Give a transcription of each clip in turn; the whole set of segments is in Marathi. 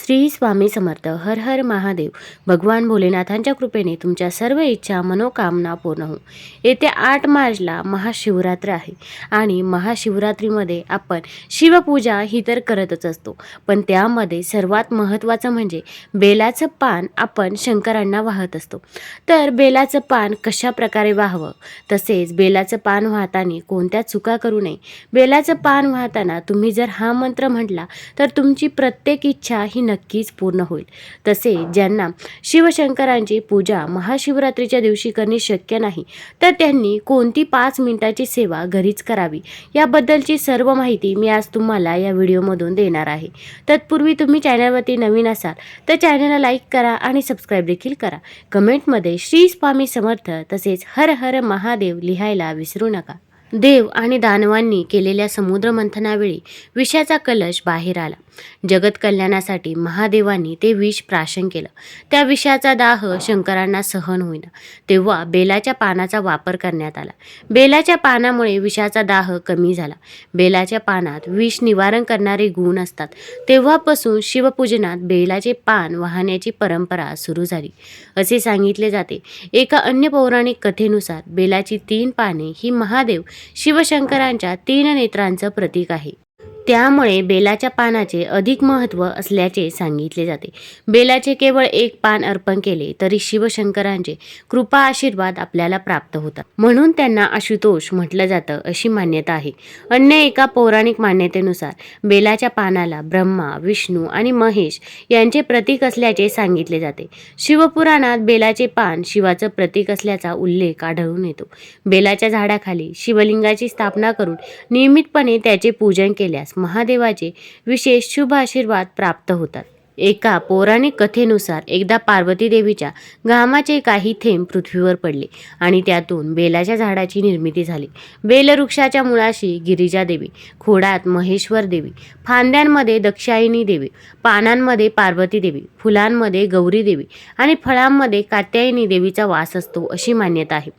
श्री स्वामी समर्थ. हर हर महादेव. भगवान भोलेनाथांच्या कृपेने तुमच्या सर्व इच्छा मनोकामना पूर्ण हो. येत्या 8 मार्चला महाशिवरात्र आहे आणि महाशिवरात्रीमध्ये आपण शिवपूजा ही तर करतच असतो, पण त्यामध्ये सर्वात महत्त्वाचं म्हणजे बेलाचं पान आपण शंकरांना वाहत असतो. तर बेलाचं पान कशा प्रकारे वाहावं, तसेच बेलाचं पान वाहताना कोणत्या चुका करू नये. बेलाचं पान वाहताना तुम्ही जर हा मंत्र म्हटला तर तुमची प्रत्येक इच्छा ही नक्कीच पूर्ण होईल. तसेच ज्यांना शिवशंकरांची पूजा महाशिवरात्रीच्या दिवशी करणे शक्य नाही, तर त्यांनी कोणती 5 मिनिटाची सेवा घरीच करावी याबद्दलची सर्व माहिती मी आज तुम्हाला या व्हिडिओमधून देणार आहे. तत्पूर्वी तुम्ही चॅनलवरती नवीन असाल तर चॅनलला लाईक करा आणि सबस्क्राईब देखील करा. कमेंटमध्ये श्री स्वामी समर्थ तसेच हर हर महादेव लिहायला विसरू नका. देव आणि दानवांनी केलेल्या समुद्रमंथनावेळी विषाचा कलश बाहेर आला. जगत कल्याणासाठी महादेवांनी ते विष प्राशन केलं. त्या विषाचा दाह शंकरांना सहन होईना, तेव्हा बेलाच्या पानाचा वापर करण्यात आला. बेलाच्या पानामुळे विषाचा दाह कमी झाला. बेलाच्या पानात विष निवारण करणारे गुण असतात. तेव्हापासून शिवपूजनात बेलाचे पान वाहण्याची परंपरा सुरू झाली असे सांगितले जाते. एका अन्य पौराणिक कथेनुसार बेलाची 3 पाने ही महादेव शिवशंकरांच्या 3 नेत्रांचं प्रतीक आहे. त्यामुळे बेलाच्या पानाचे अधिक महत्त्व असल्याचे सांगितले जाते. बेलाचे केवळ 1 पान अर्पण केले तरी शिवशंकरांचे कृपा आशीर्वाद आपल्याला प्राप्त होतात, म्हणून त्यांना आशुतोष म्हटलं जातं अशी मान्यता आहे. अन्य एका पौराणिक मान्यतेनुसार बेलाच्या पानाला ब्रह्मा, विष्णू आणि महेश यांचे प्रतीक असल्याचे सांगितले जाते. शिवपुराणात बेलाचे पान शिवाचं प्रतीक असल्याचा उल्लेख आढळून येतो. बेलाच्या झाडाखाली शिवलिंगाची स्थापना करून नियमितपणे त्याचे पूजन केल्यास महादेवाचे विशेष शुभ आशीर्वाद प्राप्त होतात. एका पौराणिक कथेनुसार एकदा पार्वती देवीच्या घामाचे काही थेंब पृथ्वीवर पडले आणि त्यातून बेलाच्या झाडाची निर्मिती झाली. बेलवृक्षाच्या मुळाशी गिरिजा देवी, खोडात महेश्वर देवी, फांद्यांमध्ये दक्षायिनी देवी, पानांमध्ये पार्वती देवी, फुलांमध्ये गौरी देवी आणि फळांमध्ये कात्यायनी देवीचा वास असतो अशी मान्यता आहे.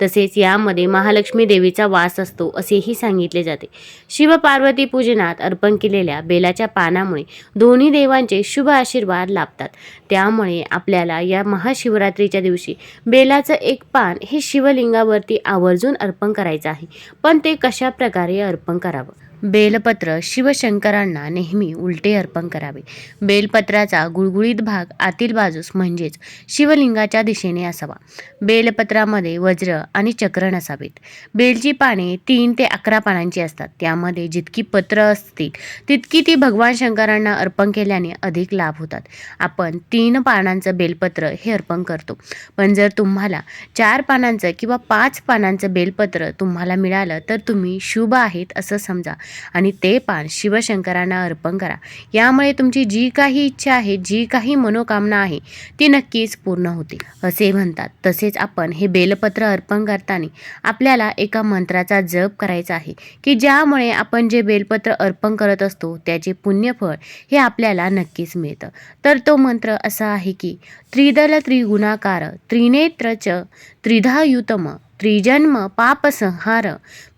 तसेच यामध्ये महालक्ष्मी देवीचा वास असतो असेही सांगितले जाते. शिवपार्वती पूजनात अर्पण केलेल्या बेलाच्या पानामुळे दोन्ही देवांचे शुभ आशीर्वाद लाभतात. त्यामुळे आपल्याला या महाशिवरात्रीच्या दिवशी बेलाचं 1 पान हे शिवलिंगावरती आवर्जून अर्पण करायचं आहे. पण ते कशा प्रकारे अर्पण करावं? बेलपत्र शिवशंकरांना नेहमी उलटे अर्पण करावे. बेलपत्राचा गुळगुळीत भाग आतील बाजूस म्हणजेच शिवलिंगाच्या दिशेने असावा. बेलपत्रामध्ये वज्र आणि चक्र नसावेत. बेलची पाने 3 ते 11 पानांची असतात. त्यामध्ये जितकी पत्र असतील तितकी ती भगवान शंकरांना अर्पण केल्याने अधिक लाभ होतात. आपण 3 पानांचं बेलपत्र हे अर्पण करतो, पण जर तुम्हाला 4 पानांचं किंवा 5 पानांचं बेलपत्र तुम्हाला मिळालं तर तुम्ही शुभ आहेत असं समजा आणि ते पान शिवशंकरांना अर्पण करा. यामुळे तुमची जी काही इच्छा आहे, जी काही मनोकामना आहे ती नक्कीच पूर्ण होते असे म्हणतात. तसेच आपण हे बेलपत्र अर्पण करताना आपल्याला एका मंत्राचा जप करायचा आहे की ज्यामुळे आपण जे बेलपत्र अर्पण करत असतो त्याचे पुण्यफळ हे आपल्याला नक्कीच मिळतं. तर तो मंत्र असा आहे की त्रिदल त्रिगुणाकार त्रिनेत्र च त्रिधायुतम त्रिजन्म पापसंहार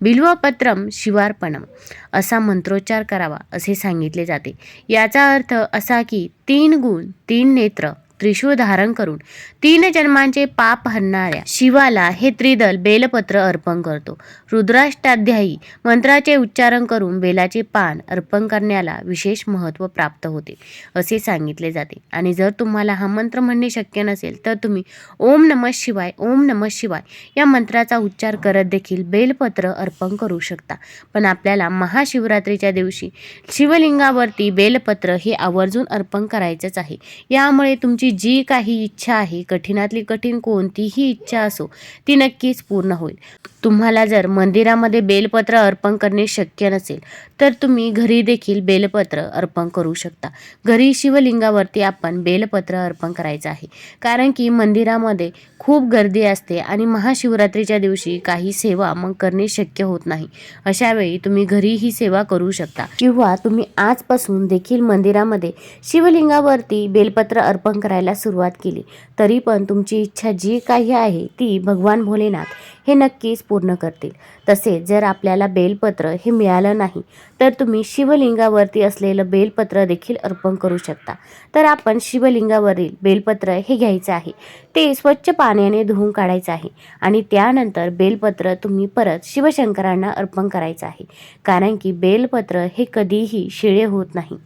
बिल्वपत्रम शिवार्पणम असा मंत्रोच्चार करावा असे सांगितले जाते. याचा अर्थ असा की 3 गुण, 3 नेत्र, त्रिशूळ धारण करून 3 जन्मांचे पाप हरणाऱ्या शिवाला हे त्रिदल बेलपत्र अर्पण करतो. रुद्राष्टाध्यायी मंत्राचे उच्चारण करून बेलाचे पान अर्पण करण्याला विशेष महत्त्व प्राप्त होते असे सांगितले जाते. आणि जर तुम्हाला हा मंत्र म्हणणे शक्य नसेल तर तुम्ही ओम नमः शिवाय, ओम नमः शिवाय या मंत्राचा उच्चार करत देखील बेलपत्र अर्पण करू शकता. पण आपल्याला महाशिवरात्रीच्या दिवशी शिवलिंगावरती बेलपत्र हे आवर्जून अर्पण करायचंच आहे. यामुळे तुमची जी काही इच्छा आहे, कठीणातली कठीण कोणतीही इच्छा असो ती नक्कीच पूर्ण होईल. तुम्हाला जर मंदिरामध्ये बेलपत्र अर्पण करणे शक्य नसेल तर तुम्ही घरी देखील बेलपत्र अर्पण करू शकता. घरी शिवलिंगावरती आपण बेलपत्र अर्पण करायचं आहे, कारण की मंदिरामध्ये खूप गर्दी असते आणि महाशिवरात्रीच्या दिवशी काही सेवा मग करणे शक्य होत नाही. अशा वेळी तुम्ही घरी ही सेवा करू शकता किंवा तुम्ही आजपासून देखील मंदिरामध्ये शिवलिंगावरती बेलपत्र अर्पण करायचं करायला सुरुवात केली तरी पण तुमची इच्छा जी काही आहे ती भगवान भोलेनाथ हे नक्कीच पूर्ण करतील. तसेच जर आपल्याला बेलपत्र हे मिळालं नाही तर तुम्ही शिवलिंगावरती असलेलं बेलपत्र देखील अर्पण करू शकता. तर आपण शिवलिंगावरील बेलपत्र हे घ्यायचं आहे, ते स्वच्छ पाण्याने धुवून काढायचं आहे आणि त्यानंतर बेलपत्र तुम्ही परत शिवशंकरांना अर्पण करायचं आहे. कारण की बेलपत्र हे कधीही शिळे होत नाही.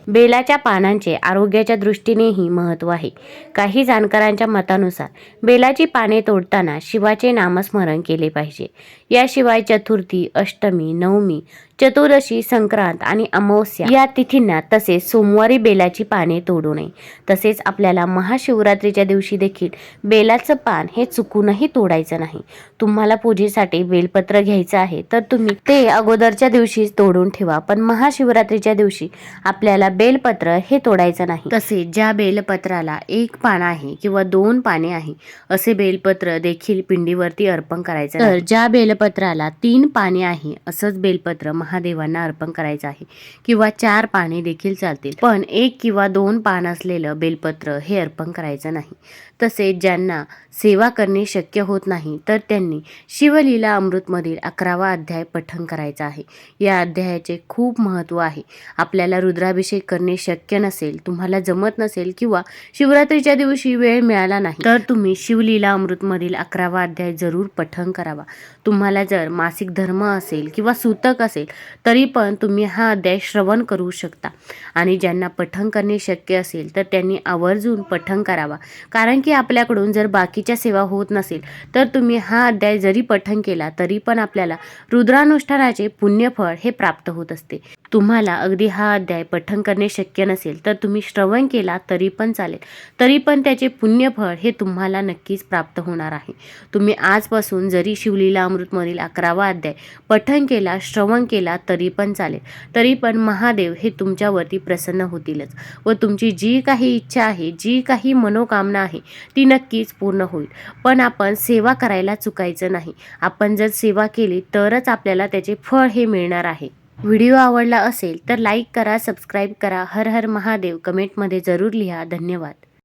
बेलाच्या पानांचे आरोग्याच्या दृष्टीनेही महत्त्व आहे. काही जाणकारांच्या मतानुसार बेलाची पाने तोडताना शिवाचे नामस्मरण केले पाहिजे. याशिवाय चतुर्थी, अष्टमी, नवमी, चतुर्दशी, संक्रांत आणि अमावस्या या तिथींना तसेच सोमवारी बेलाची पाने तोडू नये. तसेच आपल्याला महाशिवरात्रीच्या दिवशी देखील बेलाचं पान हे चुकूनही तोडायचं नाही. तुम्हाला पूजेसाठी बेलपत्र घ्यायचं आहे तर तुम्ही ते अगोदरच्या दिवशीच तोडून ठेवा, पण महाशिवरात्रीच्या दिवशी आपल्याला बेलपत्र हे तोडायचं नाही. तसेच ज्या बेलपत्राला 1 पान आहे किंवा 2 पाने आहे असे बेलपत्र देखील पिंडीवरती अर्पण करायचं नाही. तर ज्या बेलपत्राला 3 पाने आहे असंच बेलपत्र महादेवांना अर्पण करायचं आहे किंवा 4 पाने देखील चालतील, पण 1 किंवा 2 पान असलेलं बेलपत्र हे अर्पण करायचं नाही. तसेच ज्यांना सेवा करणे शक्य होत नाही तर त्यांनी शिवलीला अमृतमधील 11वा अध्याय पठण करायचा आहे. या अध्यायाचे खूप महत्त्व आहे. आपल्याला रुद्राभिषेक करणे शक्य नसेल, तुम्हाला जमत नसेल किंवा शिवरात्रीच्या दिवशी वेळ मिळाला नाही तर तुम्ही शिवलीला अमृतमधील 11वा अध्याय जरूर पठण करावा. तुम्हाला जर मासिक धर्म असेल किंवा सूतक असेल तरी पण तुम्ही हा अध्याय श्रवण करू शकता. आणि ज्यांना पठण करणे शक्य असेल तर त्यांनी आवर्जून पठण करावा. कारण की आपल्याकडून जर बाकीच्या सेवा होत नसेल तर तुम्ही हा अध्याय जरी पठण केला तरी पण आपल्याला रुद्रानुष्ठानाचे पुण्यफळ हे प्राप्त होत असते. तुम्हाला अगदी हा अध्याय पठण करणे शक्य नसेल तर तुम्ही श्रवण केला तरी पण चालेल, तरी पण त्याचे पुण्यफळ हे तुम्हाला नक्कीच प्राप्त होणार आहे. तुम्ही आजपासून जरी शिवलीला अमृतमधील 11वा अध्याय पठण केला, श्रवण केला तरी पण चालेल, तरी पण महादेव हे तुमच्यावरती प्रसन्न होतीलच व तुमची जी काही इच्छा आहे, जी काही मनोकामना आहे ती नक्कीच पूर्ण होईल. पण आपण सेवा करायला चुकायचं नाही. आपण जर सेवा केली तरच आपल्याला त्याचे फळ हे मिळणार आहे. व्हिडिओ आवडला असेल तर लाईक करा, सबस्क्राईब करा. हर हर महादेव कमेंटमध्ये जरूर लिहा. धन्यवाद.